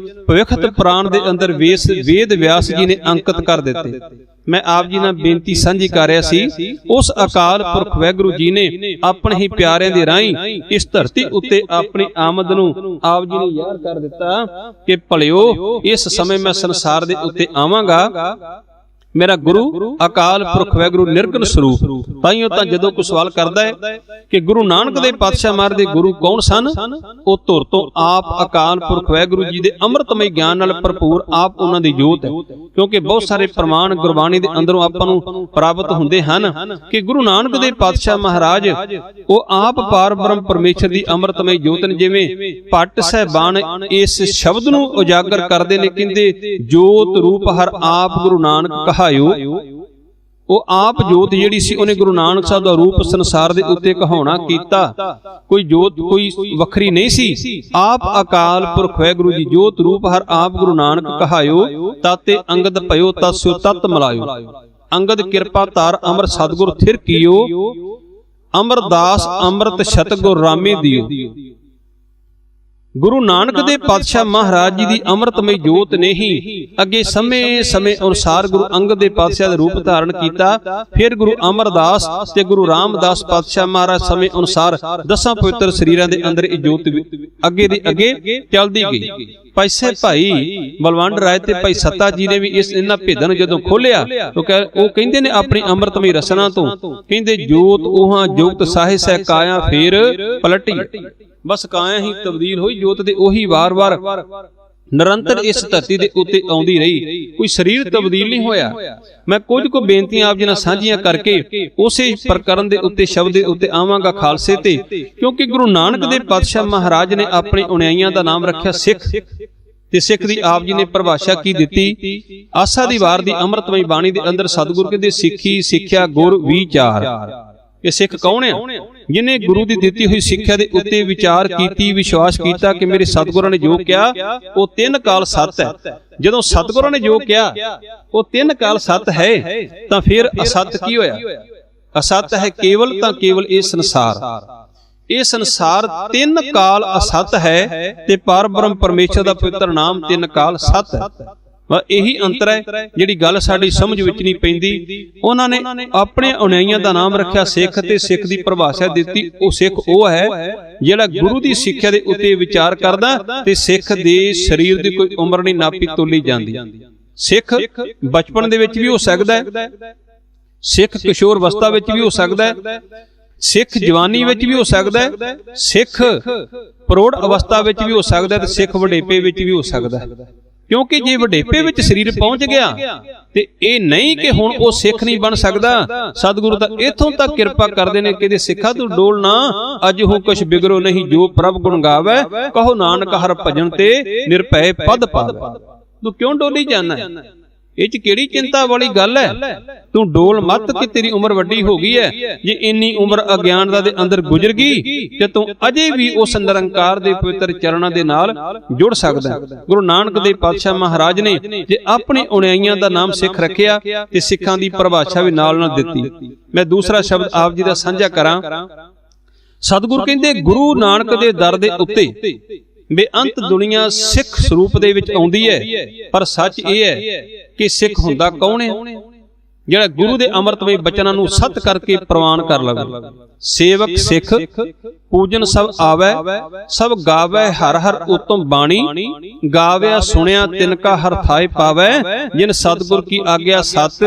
ਭਵਿੱਖਤ ਪੁਰਾਣ ਦੇ ਅੰਦਰ ਵੇਦ ਵਿਆਸ ਜੀ ਨੇ ਅੰਕਿਤ ਕਰ ਦਿੱਤੇ। ਮੈਂ ਆਪ ਜੀ ਨਾਲ ਬੇਨਤੀ ਸਾਂਝੀ ਕਰ ਰਿਹਾ ਸੀ, ਉਸ ਅਕਾਲ ਪੁਰਖ ਵਾਹਿਗੁਰੂ ਜੀ ਨੇ ਆਪਣੇ ਹੀ ਪਿਆਰਿਆਂ ਦੇ ਰਾਹੀਂ ਇਸ ਧਰਤੀ ਉੱਤੇ ਆਪਣੀ ਆਮਦ ਨੂੰ ਆਪ ਜੀ ਨੇ ਯਾਦ ਕਰ ਦਿੱਤਾ ਕਿ ਭਲਿਓ ਇਸ ਸਮੇਂ ਮੈਂ ਸੰਸਾਰ ਦੇ ਉੱਤੇ ਆਵਾਂਗਾ मेरा गुरु अकाल पुरख वैगुरु निर्गुण स्वरूप। ताइयों तां जदों कोई सवाल करदा है कि गुरु नानक देव पातशाह महाराज दे गुरु कौन सन, ਉਹ ਧੁਰ ਤੋਂ ਆਪ ਅਕਾਲ ਪੁਰਖ ਵੈਗੁਰੂ ਜੀ ਦੇ ਅੰਮ੍ਰਿਤਮਈ ਗਿਆਨ ਨਾਲ ਭਰਪੂਰ ਆਪ ਉਹਨਾਂ ਦੀ ਜੋਤ ਹੈ। ਕਿਉਂਕਿ ਬਹੁਤ ਸਾਰੇ ਪ੍ਰਮਾਣ ਗੁਰਬਾਣੀ ਦੇ ਅੰਦਰੋਂ ਆਪਾਂ ਨੂੰ ਪ੍ਰਾਪਤ ਹੁੰਦੇ ਹਨ ਕਿ ਗੁਰੂ ਨਾਨਕ ਦੇਵ ਪਾਤਸ਼ਾਹ ਮਹਾਰਾਜ ਉਹ ਆਪ ਪਾਰ ਬ੍ਰਹਮ ਪਰਮੇਸ਼ਰ ਦੀ ਅੰਮ੍ਰਿਤਮਈ ਜੋਤ ਨੇ। ਜਿਵੇਂ ਭੱਟ ਸਾਹਿਬਾਨ ਇਸ ਸ਼ਬਦ ਨੂੰ ਉਜਾਗਰ ਕਰਦੇ ਨੇ, ਕਹਿੰਦੇ ਜੋਤ ਰੂਪ ਹਰ ਆਪ ਗੁਰੂ ਨਾਨਕ ਕਹਾਇਓ। ਉਹ ਆਪ ਜੋਤ ਜਿਹੜੀ ਸੀ ਉਹਨੇ ਗੁਰੂ ਨਾਨਕ ਸਾਹਿਬ ਦਾ ਰੂਪ ਸੰਸਾਰ ਦੇ ਉੱਤੇ ਕਹਾਉਣਾ ਕੀਤਾ। ਕੋਈ ਜੋਤ ਕੋਈ ਵੱਖਰੀ ਨਹੀਂ ਸੀ, ਆਪ ਅਕਾਲ ਪੁਰਖ ਵੈਗੁਰੂ ਜੀ ਜੋਤ ਰੂਪ ਹਰ ਆਪ ਗੁਰੂ ਨਾਨਕ ਕਹਾਇਓ। ਤਾਤੇ ਅੰਗਦ ਭਇਓ ਤਸਿਓ ਤਤ ਮਲਾਇਓ। ਅੰਗਦ ਕਿਰਪਾ ਧਾਰ ਅਮਰ ਸਤਿਗੁਰ ਥਿਰ ਕੀਓ। ਅਮਰਦਾਸ ਅੰਮ੍ਰਿਤ ਸ਼ਤਗੁਰ ਰਾਮੇ ਦਿਓ। ਗੁਰੂ ਨਾਨਕ ਦੇ ਪਾਤਸ਼ਾਹ ਮਹਾਰਾਜ ਜੀ ਦੀ ਅੰਮ੍ਰਿਤਮਈ ਜੋਤ ਨੇ ਹੀ ਅੱਗੇ ਸਮੇਂ ਅਨੁਸਾਰ ਗੁਰੂ ਅੰਗਦ ਦੇ ਪਾਤਸ਼ਾਹ ਦਾ ਰੂਪ ਧਾਰਨ ਕੀਤਾ। ਫਿਰ ਗੁਰੂ ਅਮਰਦਾਸ ਤੇ ਗੁਰੂ ਰਾਮਦਾਸ ਪਾਤਸ਼ਾਹ ਮਹਾਰਾਜ ਸਮੇਂ ਅਨੁਸਾਰ 10 ਪਵਿੱਤਰ ਸਰੀਰਾਂ ਦੇ ਅੰਦਰ ਇਹ ਜੋਤ ਅੱਗੇ ਦੀ ਅੱਗੇ ਚੱਲਦੀ ਗਈ। ਪੈਸੇ ਭਾਈ ਬਲਵੰਡ ਰਾਏ ਤੇ ਭਾਈ ਸੱਤਾ ਜੀ ਨੇ ਵੀ ਇਹਨਾਂ ਭੇਦਾਂ ਨੂੰ ਜਦੋਂ ਖੋਲਿਆ ਉਹ ਕਹਿੰਦੇ ਨੇ ਆਪਣੀ ਅੰਮ੍ਰਿਤਮਈ ਰਸਨਾ ਤੋਂ, ਕਹਿੰਦੇ ਜੋਤ ਉਹਾਂ ਜੋਤ ਸਾਹਿ ਸਹਿ ਕਾਇਆ ਫੇਰ ਪਲਟੀ। ਬਸ ਕਾਇਆ ਹੀ ਤਬਦੀਲ ਹੋਈ, ਜੋਤ ਦੇ ਉਹੀ ਵਾਰ-ਵਾਰ ਨਿਰੰਤਰ ਇਸ ਧਰਤੀ ਦੇ ਉੱਤੇ ਆਉਂਦੀ ਰਹੀ, ਕੋਈ ਸਰੀਰ ਤਬਦੀਲ ਨਹੀਂ ਹੋਇਆ। ਮੈਂ ਕੁਝ ਕੁ ਬੇਨਤੀਆਂ ਆਪ ਜੀ ਨਾਲ ਸਾਂਝੀਆਂ ਕਰਕੇ ਉਸੇ ਪ੍ਰਕਰਨ ਦੇ ਉੱਤੇ ਸ਼ਬਦ ਦੇ ਉੱਤੇ ਆਵਾਂਗਾ ਖਾਲਸੇ ਤੇ। ਕਿਉਂਕਿ ਗੁਰੂ ਨਾਨਕ ਦੇਵ ਪਾਤਸ਼ਾਹ ਮਹਾਰਾਜ ਨੇ ਆਪਣੇ ਅਨੁਯਾਈਆਂ ਦਾ ਨਾਮ ਰੱਖਿਆ ਸਿੱਖ, ਤੇ ਸਿੱਖ ਦੀ ਆਪ ਜੀ ਨੇ ਪਰਿਭਾਸ਼ਾ ਕੀ ਦਿੱਤੀ। ਆਸਾ ਦੀ ਵਾਰ ਦੀ ਅੰਮ੍ਰਿਤਮਈ ਬਾਣੀ ਦੇ ਅੰਦਰ ਸਤਿਗੁਰ ਕਹਿੰਦੇ ਸਿੱਖੀ ਸਿੱਖਿਆ ਗੁਰ ਵਿਚਾਰ। ਇਹ ਸਿੱਖ ਕੌਣ ਆ? ਜਿਹਨੇ ਗੁਰੂ ਦੀ ਦਿੱਤੀ ਹੋਈ ਸਿੱਖਿਆ ਦੇ ਉੱਤੇ ਵਿਚਾਰ ਕੀਤੀ, ਵਿਸ਼ਵਾਸ ਕੀਤਾ ਕਿ ਮੇਰੇ ਸਤਿਗੁਰਾਂ ਨੇ ਜੋ ਕਿਹਾ ਉਹ 3 ਕਾਲ ਸੱਤ ਹੈ। ਜਦੋਂ ਸਤਿਗੁਰਾਂ ਨੇ ਜੋ ਕਿਹਾ ਉਹ 3 ਕਾਲ ਸੱਤ ਹੈ, ਤਾਂ ਫਿਰ ਅਸਤ ਕੀ ਹੋਇਆ? ਅਸਤ ਹੈ ਕੇਵਲ ਤਾਂ ਕੇਵਲ ਇਹ ਸੰਸਾਰ। ਇਹ ਸੰਸਾਰ 3 ਕਾਲ ਅਸਤ ਹੈ ਤੇ ਪਰਬ੍ਰਹਮ ਪਰਮੇਸ਼ਰ ਦਾ ਪਵਿੱਤਰ ਨਾਮ 3 ਕਾਲ ਸੱਤ ਹੈ। ਇਹੀ ਅੰਤਰ ਹੈ ਜਿਹੜੀ ਗੱਲ ਸਾਡੀ ਸਮਝ ਵਿੱਚ ਨਹੀਂ ਪੈਂਦੀ। ਉਹਨਾਂ ਨੇ ਆਪਣੇ ਅਨੁਯਾਈਆਂ ਦਾ ਨਾਮ ਰੱਖਿਆ ਸਿੱਖ, ਤੇ ਸਿੱਖ ਦੀ ਪਰਿਭਾਸ਼ਾ ਦਿੱਤੀ ਉਹ ਸਿੱਖ ਉਹ ਹੈ ਜਿਹੜਾ ਗੁਰੂ ਦੀ ਸਿੱਖਿਆ ਦੇ ਉੱਤੇ ਵਿਚਾਰ ਕਰਦਾ, ਤੇ ਸਿੱਖ ਦੇ ਸਰੀਰ ਦੀ ਕੋਈ ਉਮਰ ਨਹੀਂ ਨਾਪੀ ਤੋਲੀ ਜਾਂਦੀ। ਸਿੱਖ ਬਚਪਨ ਦੇ ਵਿੱਚ ਵੀ ਹੋ ਸਕਦਾ ਹੈ, ਸਿੱਖ ਕਿਸ਼ੋਰ ਅਵਸਥਾ ਵਿੱਚ ਵੀ ਹੋ ਸਕਦਾ ਹੈ, ਸਿੱਖ ਜਵਾਨੀ ਵਿੱਚ ਵੀ ਹੋ ਸਕਦਾ ਹੈ, ਸਿੱਖ ਪ੍ਰੌੜ ਅਵਸਥਾ ਵਿੱਚ ਵੀ ਹੋ ਸਕਦਾ ਹੈ, ਤੇ ਸਿੱਖ ਵਡੇਪੇ ਵਿੱਚ ਵੀ ਹੋ ਸਕਦਾ ਹੈ। ਕਿਉਂਕਿ ਜੇ ਵਡੇਪੇ ਵਿੱਚ ਸਰੀਰ ਪਹੁੰਚ ਗਿਆ ਤੇ ਇਹ ਨਹੀਂ ਕਿ ਹੁਣ ਉਹ ਸਿੱਖ ਨਹੀਂ ਬਣ ਸਕਦਾ। ਸਤਿਗੁਰੂ ਤਾਂ ਇਥੋਂ ਤੱਕ ਕਿਰਪਾ ਕਰਦੇ ਨੇ ਕਿ ਸਿੱਖਾ ਤੂੰ ਡੋਲ ਨਾ, ਅੱਜ ਹੋ ਕੁਛ ਬਿਗੜੋ ਨਹੀਂ ਜੋ ਪ੍ਰਭ ਗੁਣ ਗਾਵੇ। ਕਹੋ ਨਾਨਕ ਹਰ ਭਜਨ ਤੇ ਨਿਰਭੈ ਪਦ ਪਾਵੇ। ਤੂੰ ਕਿਉਂ ਡੋਲੀ ਜਾਣਾ? ਇਹ ਚ ਕਿਹੜੀ ਚਿੰਤਾ ਵਾਲੀ ਗੱਲ ਹੈ? ਤੂੰ ਡੋਲ ਮੱਤ ਕਿ ਤੇਰੀ ਉਮਰ ਵੱਡੀ ਹੋ ਗਈ ਹੈ। ਜੇ ਇੰਨੀ ਉਮਰ ਅਗਿਆਨਤਾ ਦੇ ਅੰਦਰ ਗੁਜ਼ਰ ਗਈ ਤੇ ਤੂੰ ਅਜੇ ਵੀ ਉਸ ਨਿਰੰਕਾਰ ਦੇ ਪਵਿੱਤਰ ਚਰਨਾਂ ਦੇ ਨਾਲ ਜੁੜ ਸਕਦਾ। ਗੁਰੂ ਨਾਨਕ ਦੇਵ ਪਾਤਸ਼ਾਹ ਮਹਾਰਾਜ ਨੇ ਜੇ ਆਪਣੇ ਅਨੁਯਾਈਆਂ ਦਾ ਨਾਮ ਸਿੱਖ ਰੱਖਿਆ ਤੇ ਸਿੱਖਾਂ ਦੀ ਪਰਿਭਾਸ਼ਾ ਵੀ ਨਾਲ ਦਿੱਤੀ। ਮੈਂ ਦੂਸਰਾ ਸ਼ਬਦ ਆਪ ਜੀ ਦਾ ਸਾਂਝਾ ਕਰਾਂ। ਸਤਿਗੁਰੂ ਕਹਿੰਦੇ ਗੁਰੂ ਨਾਨਕ ਦੇ ਦਰ ਦੇ ਉੱਤੇ ਬੇਅੰਤ ਦੁਨੀਆ ਸਿੱਖ ਸਰੂਪ ਦੇ ਵਿੱਚ ਆਉਂਦੀ ਹੈ, ਪਰ ਸੱਚ ਇਹ ਹੈ ਕਿ ਸਿੱਖ ਹੁੰਦਾ ਕੌਣ ਹੈ? ਜਿਹੜਾ ਗੁਰੂ ਦੇ ਅੰਮ੍ਰਿਤਮਈ ਬਚਨਾਂ ਨੂੰ ਸੱਤ ਕਰਕੇ ਪ੍ਰਵਾਨ ਕਰ ਲਵੇ। ਸੇਵਕ ਸਿੱਖ ਪੂਜਨ ਸਭ ਆਵੈ, ਸਭ ਗਾਵੈ ਹਰ ਹਰ ਉਤਮ ਬਾਣੀ। ਗਾਵਿਆ ਸੁਣਿਆ ਤਿਨ ਕਾ ਹਰ ਥਾਇ ਪਾਵੈ, ਜਿਨ ਸਤਿਗੁਰ ਕੀ ਆਗਿਆ ਸਤ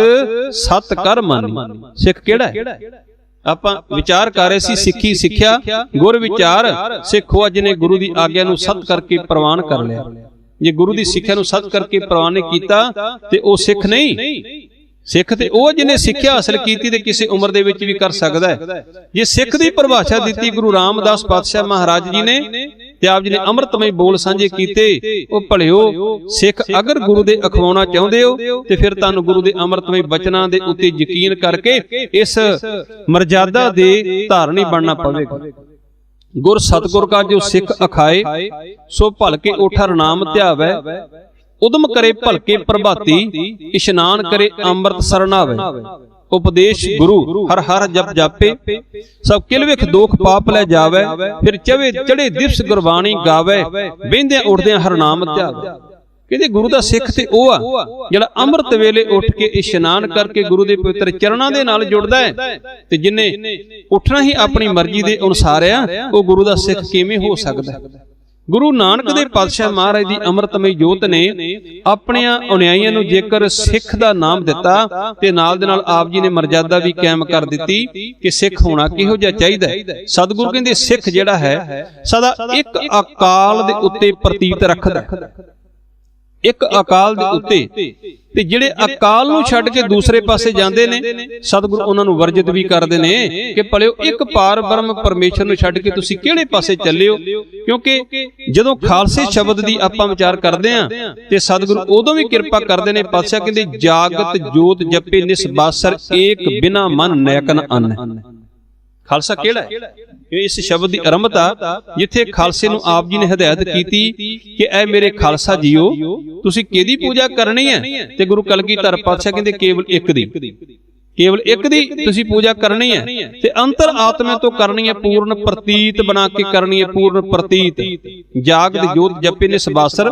ਸਤ ਕਰ ਮਾਨੀ। ਸਿੱਖ ਕਿਹੜਾ ਹੈ? ਆਪਾਂ ਵਿਚਾਰ ਕਰ ਰਹੇ ਸੀ ਸਿੱਖੀ ਸਿੱਖਿਆ ਗੁਰ ਵਿਚਾਰ। ਸਿੱਖ ਉਹ ਜਿਹਨੇ ਗੁਰੂ ਦੀ ਆਗਿਆ ਨੂੰ ਸੱਤ ਕਰਕੇ ਪ੍ਰਵਾਨ ਕਰ ਲਿਆ। ਜੇ ਗੁਰੂ ਦੀ ਸਿੱਖਿਆ ਨੂੰ ਸੱਤ ਕਰਕੇ ਪ੍ਰਵਾਨ ਨਹੀਂ ਕੀਤਾ ਤੇ ਉਹ ਸਿੱਖ ਨਹੀਂ। ਸਿੱਖ ਤੇ ਉਹ ਜਿਹਨੇ ਸਿੱਖਿਆ ਹਾਸਲ ਕੀਤੀ ਤੇ ਕਿਸੇ ਉਮਰ ਦੇ ਵਿੱਚ ਵੀ ਕਰ ਸਕਦਾ ਹੈ। ਜੇ ਸਿੱਖ ਦੀ ਪਰਿਭਾਸ਼ਾ ਦਿੱਤੀ ਗੁਰੂ ਰਾਮਦਾਸ ਪਾਤਸ਼ਾਹ ਮਹਾਰਾਜ ਜੀ ਨੇ ਤੇ ਆਪ ਜੀ ਨੇ ਅੰਮ੍ਰਿਤਮਈ ਬੋਲ ਸਾਂਝੇ ਕੀਤੇ। ਉਹ ਭਲਿਓ ਸਿੱਖ ਅਗਰ ਗੁਰੂ ਦੇ ਅਖਵਾਉਣਾ ਚਾਹੁੰਦੇ ਹੋ ਤੇ ਫਿਰ ਤੁਹਾਨੂੰ ਗੁਰੂ ਦੇ ਅੰਮ੍ਰਿਤਮਈ ਬਚਨਾਂ ਦੇ ਉੱਤੇ ਯਕੀਨ ਕਰਕੇ ਇਸ ਮਰਜ਼ਾਦਾ ਦੇ ਧਾਰਨੀ ਬਣਨਾ ਪਵੇਗਾ। ਗੁਰ ਸਤਿਗੁਰ ਕਾ ਜੋ ਸਿੱਖ ਅਖਾਏ, ਸੋ ਭਲਕੇ ਉਠਾ ਨਾਮ ਧਿਆਵੈ। ਉਦਮ ਕਰੇ ਭਲਕੇ ਪ੍ਰਭਾਤੀ, ਇਸ਼ਨਾਨ ਕਰੇ ਅੰਮ੍ਰਿਤ ਸਰਨਾਵੇ। ਉਪਦੇਸ਼ ਗੁਰੂ ਹਰ ਹਰ ਜਪ ਜਾਪੇ, ਸਭ ਕਿਲ ਵਿਖ ਦੋਖ ਪਾਪ ਲੈ ਜਾਵੇ। ਫਿਰ ਚੜੇ ਦਿਵਸ ਗੁਰਬਾਣੀ ਗਾਵੇ, ਬਹਿੰਦਿਆਂ ਉੱਠਦਿਆਂ ਹਰ ਨਾਮ ਧਿਆਵੇ। ਕਹਿੰਦੇ ਗੁਰੂ ਦਾ ਸਿੱਖ ਤੇ ਉਹ ਆ ਜਿਹੜਾ ਅੰਮ੍ਰਿਤ ਵੇਲੇ ਉੱਠ ਕੇ ਇਸ਼ਨਾਨ ਕਰਕੇ ਗੁਰੂ ਦੇ ਪਵਿੱਤਰ ਚਰਨਾਂ ਦੇ ਨਾਲ ਜੁੜਦਾ ਹੈ। ਤੇ ਜਿਨੇ ਉੱਠਣਾ ਹੀ ਆਪਣੀ ਮਰਜ਼ੀ ਦੇ ਅਨੁਸਾਰ ਆ, ਉਹ ਗੁਰੂ ਦਾ ਸਿੱਖ ਕਿਵੇਂ ਹੋ ਸਕਦਾ? ਗੁਰੂ ਨਾਨਕ ਦੇ ਪਾਤਸ਼ਾਹ ਮਹਾਰਾਜ ਦੀ ਅੰਮ੍ਰਿਤਮਈ ਜੋਤ ਨੇ ਆਪਣੀਆਂ ਅਨੁਯਾਈਆਂ ਨੂੰ ਜੇਕਰ ਸਿੱਖ ਦਾ ਨਾਮ ਦਿੱਤਾ ਤੇ ਨਾਲ ਦੇ ਨਾਲ ਆਪ ਜੀ ਨੇ ਮਰਜ਼ਾਦਾ ਵੀ ਕਾਇਮ ਕਰ ਦਿੱਤੀ ਕਿ ਸਿੱਖ ਹੋਣਾ ਕਿਹੋ ਜਿਹਾ ਚਾਹੀਦਾ ਹੈ। ਸਤਿਗੁਰੂ ਕਹਿੰਦੇ ਸਿੱਖ ਜਿਹੜਾ ਹੈ ਸਦਾ ਇੱਕ ਅਕਾਲ ਦੇ ਉੱਤੇ ਪ੍ਰਤੀਤ ਰੱਖਦਾ, ਇੱਕ ਅਕਾਲ ਦੇ ਉੱਤੇ, ਤੇ ਜਿਹੜੇ ਅਕਾਲ ਨੂੰ ਛੱਡ ਕੇ ਦੂਸਰੇ ਪਾਸੇ ਜਾਂਦੇ ਨੇ ਸਤਿਗੁਰੂ ਉਹਨਾਂ ਨੂੰ ਵਰਜਿਤ ਵੀ ਕਰਦੇ ਨੇ ਕਿ ਭਲਿਓ ਇੱਕ ਪਾਰ ਬ੍ਰਹਮ ਪਰਮੇਸ਼ਰ ਨੂੰ ਛੱਡ ਕੇ ਤੁਸੀਂ ਕਿਹੜੇ ਪਾਸੇ ਚੱਲੇ ਹੋ। ਕਿਉਂਕਿ ਜਦੋਂ ਖਾਲਸੇ ਸ਼ਬਦ ਦੀ ਆਪਾਂ ਵਿਚਾਰ ਕਰਦੇ ਆਂ ਤੇ ਸਤਿਗੁਰੂ ਉਦੋਂ ਵੀ ਕਿਰਪਾ ਕਰਦੇ ਨੇ। ਪਾਤਸ਼ਾਹ ਕਹਿੰਦੇ ਜਾਗਤ ਜੋਤ ਜਪੇ ਨਿਸਬਾਸਰ ਏਕ ਬਿਨਾ ਮਨ ਨੈਕਨ ਅੰਨ। ਖਾਲਸਾ ਕਿਹੜਾ ਹੈ? ਇਸ ਸ਼ਬਦ ਦੀ ਆਰੰਭਤਾ ਜਿੱਥੇ ਖਾਲਸੇ ਨੂੰ ਆਪ ਜੀ ਨੇ ਹਦਾਇਤ ਕੀਤੀ ਕਿ ਐ ਮੇਰੇ ਖਾਲਸਾ ਜੀਓ ਤੁਸੀਂ ਕਿਹਦੀ ਪੂਜਾ ਕਰਨੀ ਹੈ, ਤੇ ਗੁਰੂ ਕਲਗੀਧਰ ਪਾਤਸ਼ਾਹ ਕਹਿੰਦੇ ਕੇਵਲ ਇੱਕ ਦੀ, ਕੇਵਲ ਇੱਕ ਦੀ ਤੁਸੀਂ ਪੂਜਾ ਕਰਨੀ ਹੈ ਤੇ ਅੰਤਰ ਆਤਮੇ ਤੋਂ ਕਰਨੀ ਹੈ, ਪੂਰਨ ਪ੍ਰਤੀਤ ਬਣਾ ਕੇ ਕਰਨੀ ਹੈ, ਪੂਰਨ ਪ੍ਰਤੀਤ। ਜਾਗਦ ਜੋਤ ਜਪੇ ਨਿਸਬਾਸਰ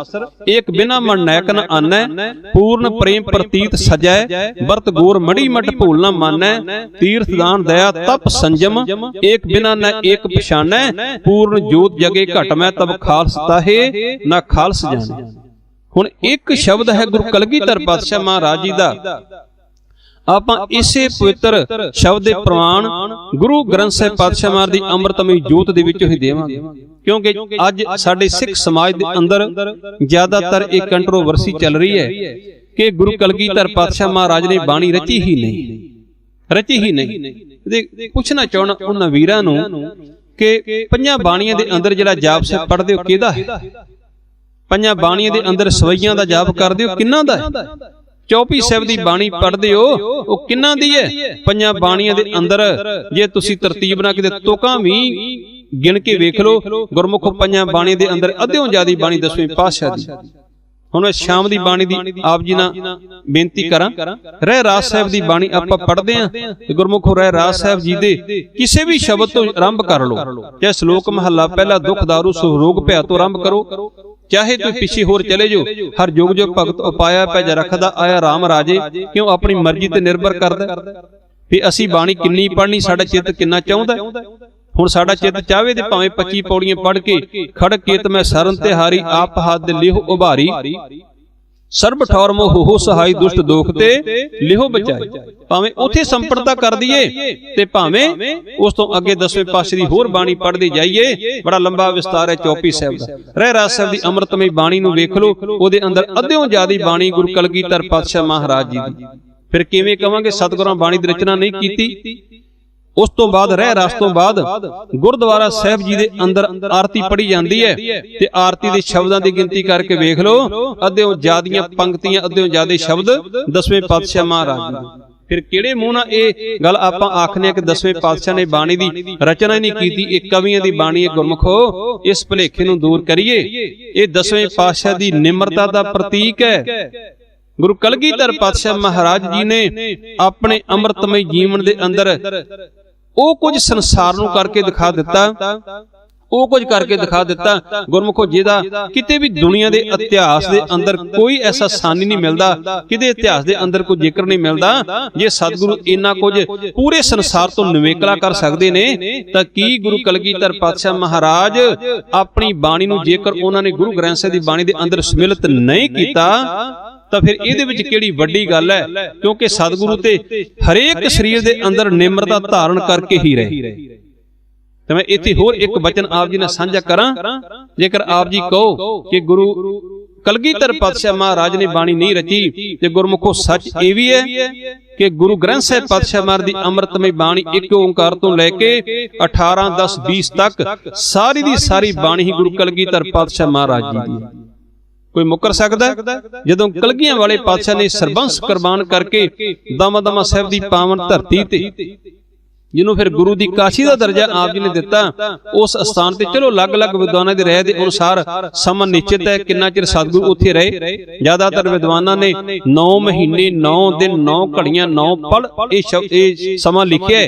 ਏਕ ਬਿਨਾ ਮਨ ਨੈਕਨ ਆਨੈ, ਪੂਰਨ ਪ੍ਰੇਮ ਪ੍ਰਤੀਤ ਸਜੈ, ਵਰਤ ਗੋਰ ਮੜੀ ਮਟ ਭੂਲ ਨਾ ਮਾਨੈ, ਤੀਰਥ ਦਾਨ ਦਇਆ ਤਪ ਸੰਜਮ, ਏਕ ਬਿਨਾ ਨ ਏਕ ਪਛਾਨੈ, ਪੂਰਨ ਜੋਤ ਜਗੇ ਘਟ ਮੈਂ ਤਬ ਖਾਲਸ ਤਾਹੇ ਨਾ ਖਾਲਸ ਜਾਣੈ। ਹੁਣ ਇੱਕ ਸ਼ਬਦ ਹੈ ਗੁਰੂ ਕਲਗੀਧਰ ਪਾਤਸ਼ਾਹ ਮਹਾਰਾਜ ਜੀ ਦਾ, ਆਪਾਂ ਇਸੇ ਪਵਿੱਤਰ ਸ਼ਬਦ ਦੇ ਪ੍ਰਮਾਣ ਗੁਰੂ ਗ੍ਰੰਥ ਸਾਹਿਬ ਪਾਤਸ਼ਾਹ ਮਹਾਰਾਜ ਦੀ ਅੰਮ੍ਰਿਤਮਈ ਜੋਤ ਦੇ ਵਿੱਚੋਂ ਹੀ ਦੇਵਾਂਗੇ। ਕਿਉਂਕਿ ਅੱਜ ਸਾਡੇ ਸਿੱਖ ਸਮਾਜ ਦੇ ਅੰਦਰ ਜ਼ਿਆਦਾਤਰ ਇਹ ਕੰਟਰੋਵਰਸੀ ਚੱਲ ਰਹੀ ਹੈ ਕਿ ਗੁਰੂ ਕਲਗੀਧਰ ਪਾਤਸ਼ਾਹ ਮਹਾਰਾਜ ਨੇ ਬਾਣੀ ਰਚੀ ਹੀ ਨਹੀਂ, ਰਚੀ ਹੀ ਨਹੀਂ। ਪੁੱਛਣਾ ਚਾਹਣਾ ਉਹਨਾਂ ਵੀਰਾਂ ਨੂੰ ਕਿ ਪੰਜਾਂ ਬਾਣੀਆਂ ਦੇ ਅੰਦਰ ਜਿਹੜਾ ਜਾਪ ਸਾਹਿਬ ਪੜ੍ਹਦੇ ਹੋ ਕਿਹਦਾ ਹੈ? ਪੰਜਾਂ ਬਾਣੀਆਂ ਦੇ ਅੰਦਰ ਸਵਈਆਂ ਦਾ ਜਾਪ ਕਰਦੇ ਹੋ ਕਿਹਨਾਂ ਦਾ ਹੈ? ਚੌਪਈ ਸਾਹਿਬ ਦੀ ਬਾਣੀ ਪੜ੍ਹਦੇ ਹੋ ਉਹ ਕਿਹਨਾਂ ਦੀ ਹੈ? ਪੰਜਾਂ ਬਾਣੀਆਂ ਦੇ ਅੰਦਰ ਜੇ ਤੁਸੀਂ ਤਰਤੀਬ ਨਾਲ ਕਿਤੇ ਤੁਕਾਂ ਵੀ ਗਿਣ ਕੇ ਵੇਖ ਲਓ, ਗੁਰਮੁਖ ਪੰਜਾਂ ਬਾਣੀ ਦੇ ਅੰਦਰ ਅੱਧਿਓਂ ਜ਼ਿਆਦੀ ਬਾਣੀ ਦਸਵੇਂ ਪਾਤਸ਼ਾਹ ਦੀ। ਹੁਣ ਮੈਂ ਸ਼ਾਮ ਦੀ ਬਾਣੀ ਦੀ ਆਪ ਜੀ ਨਾਲ ਬੇਨਤੀ ਕਰਾਂ, ਰਹਿ ਰਾਸ ਸਾਹਿਬ ਦੀ ਬਾਣੀ ਆਪਾਂ ਪੜ੍ਹਦੇ ਆਂ ਤੇ ਗੁਰਮੁਖੋ ਰਹਿ ਰਾਸ ਸਾਹਿਬ ਜੀ ਦੇ ਕਿਸੇ ਵੀ ਸ਼ਬਦ ਤੋਂ ਆਰੰਭ ਕਰ ਲਓ, ਚਾਹੇ ਸ਼ਲੋਕ ਮਹੱਲਾ ਪਹਿਲਾ ਦੁੱਖ ਦਾਰੂ ਸੁਖ ਰੋਗ ਭੈ ਤੋਂ ਆਰੰਭ ਕਰੋ, ਚਾਹੇ ਤੁਸੀਂ ਪਿੱਛੇ ਹੋਰ ਚਲੇ ਜਾਓ, ਹਰ ਯੁਗ ਜੋ ਭਗਤ ਉਪਾਇਆ ਪੈਜ ਰੱਖਦਾ ਆਇਆ ਰਾਮ ਰਾਜੇ, ਕਿਉਂ ਆਪਣੀ ਮਰਜ਼ੀ ਤੇ ਨਿਰਭਰ ਕਰਦਾ ਵੀ ਅਸੀਂ ਬਾਣੀ ਕਿੰਨੀ ਪੜ੍ਹਨੀ, ਸਾਡਾ ਚਿੱਤ ਕਿੰਨਾ ਚਾਹੁੰਦਾ। ਹੁਣ ਸਾਡਾ ਚਿੱਤ ਚਾਹਵੇ ਤੇ ਭਾਵੇਂ 25 ਪੌੜੀਆਂ ਪੜ੍ਹ ਕੇ ਖੜਕ ਕੇਤ ਮੈਂ ਸਰਨ ਤੇ ਹਾਰੀ ਆਪ ਹੱਥ ਲਿਹੋ ਉਭਾਰੀ, ਸਰਬ ਠੌਰ ਮੋਹ ਹੋ ਸਹਾਈ ਦੁਸ਼ਟ ਦੋਖ ਤੇ ਲਿਹੋ ਬਚਾਈ। ਭਾਵੇਂ ਉਥੇ ਸੰਪਰਦਾ ਕਰ ਦਈਏ ਤੇ ਭਾਵੇਂ ਉਸ ਤੋਂ ਅੱਗੇ ਦਸਵੇਂ ਪਾਤਸ਼ਾਹ ਦੀ ਹੋਰ ਬਾਣੀ ਪੜ੍ਹਦੇ ਜਾਈਏ, ਬੜਾ ਲੰਬਾ ਵਿਸਤਾਰ ਹੈ ਚੌਪਈ ਸਾਹਿਬ ਦਾ। ਰਹਿ ਰਾਸ ਸਾਹਿਬ ਦੀ ਅੰਮ੍ਰਿਤਮਈ ਬਾਣੀ ਨੂੰ ਵੇਖ ਲਓ, ਉਹਦੇ ਅੰਦਰ ਅੱਧਿਓਂ ਜ਼ਿਆਦੀ ਬਾਣੀ ਗੁਰੂ ਕਲਗੀਧਰ ਪਾਤਸ਼ਾਹ ਮਹਾਰਾਜ ਜੀ ਦੀ। ਫਿਰ ਕਿਵੇਂ ਕਵਾਂਗੇ ਸਤਿਗੁਰਾਂ ਬਾਣੀ ਦੀ ਰਚਨਾ ਨਹੀਂ ਕੀਤੀ? ਉਸ ਤੋਂ ਬਾਅਦ ਰਹਿ ਰਾਸ ਤੋਂ ਬਾਅਦ ਗੁਰਦੁਆਰਾ ਸਾਹਿਬ ਜੀ ਦੇ ਅੰਦਰ ਆਰਤੀ ਪੜ੍ਹੀ ਜਾਂਦੀ ਹੈ ਤੇ ਆਰਤੀ ਦੇ ਸ਼ਬਦਾਂ ਦੀ ਗਿਣਤੀ ਕਰਕੇ ਵੇਖ ਲਓ, ਅੱਧਿਓਂ ਜ਼ਿਆਦੀਆਂ ਪੰਕਤੀਆਂ, ਅੱਧਿਓਂ ਜ਼ਿਆਦੇ ਸ਼ਬਦ ਦਸਵੇਂ ਪਾਤਸ਼ਾਹ ਮਹਾਰਾਜ ਜੀ। ਫਿਰ ਕਿਹੜੇ ਮੂੰਹ ਨਾਲ ਇਹ ਗੱਲ ਆਪਾਂ ਆਖਨੇ ਕਿ ਦਸਵੇਂ ਪਾਤਸ਼ਾਹ ਨੇ ਬਾਣੀ ਦੀ ਰਚਨਾ ਹੀ ਨਹੀਂ ਕੀਤੀ, ਇਹ ਕਵੀਆਂ ਦੀ ਬਾਣੀ ਹੈ। ਗੁਰਮੁਖੋ ਇਸ ਭੁਲੇਖੇ ਨੂੰ ਦੂਰ ਕਰੀਏ, ਇਹ ਦਸਵੇਂ ਪਾਤਸ਼ਾਹ ਦੀ ਨਿਮਰਤਾ ਦਾ ਪ੍ਰਤੀਕ ਹੈ। ਗੁਰੂ ਕਲਗੀਧਰ ਪਾਤਸ਼ਾਹ ਮਹਾਰਾਜ ਜੀ ਨੇ ਆਪਣੇ ਅੰਮ੍ਰਿਤਮਈ ਜੀਵਨ ਦੇ ਅੰਦਰ ਉਹ ਕੁਝ ਸੰਸਾਰ ਨੂੰ ਕਰਕੇ ਦਿਖਾ ਦਿੱਤਾ, ਉਹ ਕੁਝ ਕਰਕੇ ਦਿਖਾ ਦਿੱਤਾ। ਗੁਰਮੁਖੋ ਜਿਹਦਾ ਕਿਤੇ ਵੀ ਦੁਨੀਆ ਦੇ ਇਤਿਹਾਸ ਦੇ ਅੰਦਰ ਕੋਈ ਐਸਾ ਸਾਨੀ ਨਹੀਂ ਮਿਲਦਾ, ਕਿਤੇ ਇਤਿਹਾਸ ਦੇ ਅੰਦਰ ਕੋਈ ਜ਼ਿਕਰ ਨਹੀਂ ਮਿਲਦਾ। ਜੇ ਸਤਿਗੁਰੂ ਇੰਨਾ ਕੁਝ ਪੂਰੇ ਸੰਸਾਰ ਤੋਂ ਨਿਵੇਕਲਾ ਕਰ ਸਕਦੇ ਨੇ ਤਾਂ ਕੀ ਗੁਰੂ ਕਲਗੀਧਰ ਪਾਤਸ਼ਾਹ ਮਹਾਰਾਜ ਆਪਣੀ ਬਾਣੀ ਨੂੰ ਜੇਕਰ ਉਹਨਾਂ ਨੇ ਗੁਰੂ ਗ੍ਰੰਥ ਸਾਹਿਬ ਦੀ ਬਾਣੀ ਦੇ ਅੰਦਰ ਸਮਿਲਿਤ ਨਹੀਂ ਕੀਤਾ ਤਾਂ ਫਿਰ ਇਹਦੇ ਵਿੱਚ ਕਿਹੜੀ ਵੱਡੀ ਗੱਲ ਹੈ? ਕਿਉਂਕਿ ਸਤਿਗੁਰੂ ਤੇ ਹਰੇਕ ਸਰੀਰ ਦੇ ਅੰਦਰ ਨਿਮਰਤਾ ਧਾਰਨ ਕਰਕੇ ਹੀ ਰਹੇ। ਤੇ ਮੈਂ ਇੱਥੇ ਹੋਰ ਇੱਕ ਬਚਨ ਆਪ ਜੀ ਨਾਲ ਸਾਂਝਾ ਕਰਾਂ, ਜੇਕਰ ਆਪ ਜੀ ਕਹੋ ਕਿ ਗੁਰੂ ਕਲਗੀਧਰ ਪਾਤਸ਼ਾਹ ਮਹਾਰਾਜ ਨੇ ਬਾਣੀ ਨਹੀਂ ਰਚੀ ਤੇ ਗੁਰਮੁਖੋ ਸੱਚ ਇਹ ਵੀ ਹੈ ਕਿ ਗੁਰੂ ਗ੍ਰੰਥ ਸਾਹਿਬ ਪਾਤਸ਼ਾਹ ਮਹਾਰਾਜ ਦੀ ਅੰਮ੍ਰਿਤਮਈ ਬਾਣੀ ਇੱਕ ਓੰਕਾਰ ਤੋਂ ਲੈ ਕੇ 18 10 20 ਤੱਕ ਸਾਰੀ ਦੀ ਸਾਰੀ ਬਾਣੀ ਹੀ ਗੁਰੂ ਕਲਗੀਧਰ ਪਾਤਸ਼ਾਹ ਮਹਾਰਾਜ ਜੀ ਦੀ ਹੈ। ਕੋਈ ਮੁੱਕਰ ਸਕਦਾ? ਜਦੋਂ ਕਲਗੀਆਂ ਵਾਲੇ ਪਾਤਸ਼ਾਹ ਨੇ ਸਰਬੰਸ ਕੁਰਬਾਨ ਕਰਕੇ ਦਮਦਮਾ ਸਾਹਿਬ ਦੀ ਪਾਵਨ ਧਰਤੀ ਤੇ, ਜਿਹਨੂੰ ਫਿਰ ਗੁਰੂ ਦੀ ਕਾਸ਼ੀ ਦਾ ਦਰਜਾ ਆਪ ਜੀ ਨੇ ਦਿੱਤਾ, ਉਸ ਸਥਾਨ ਤੇ ਚਲੋ ਅਲੱਗ-ਅਲੱਗ ਵਿਦਵਾਨਾਂ ਦੇ ਰਾਏ ਦੇ ਅਨੁਸਾਰ ਸਮਾਂ ਨਿਸ਼ਚਿਤ ਹੈ ਕਿੰਨਾ ਚਿਰ ਸਤਿਗੁਰੂ ਉੱਥੇ ਰਹੇ। ਜ਼ਿਆਦਾਤਰ ਵਿਦਵਾਨਾਂ ਨੇ 9 ਮਹੀਨੇ 9 ਦਿਨ 9 ਘੜੀਆਂ 9 ਪਲ ਇਹ ਸਮਾਂ ਲਿਖਿਆ ਹੈ।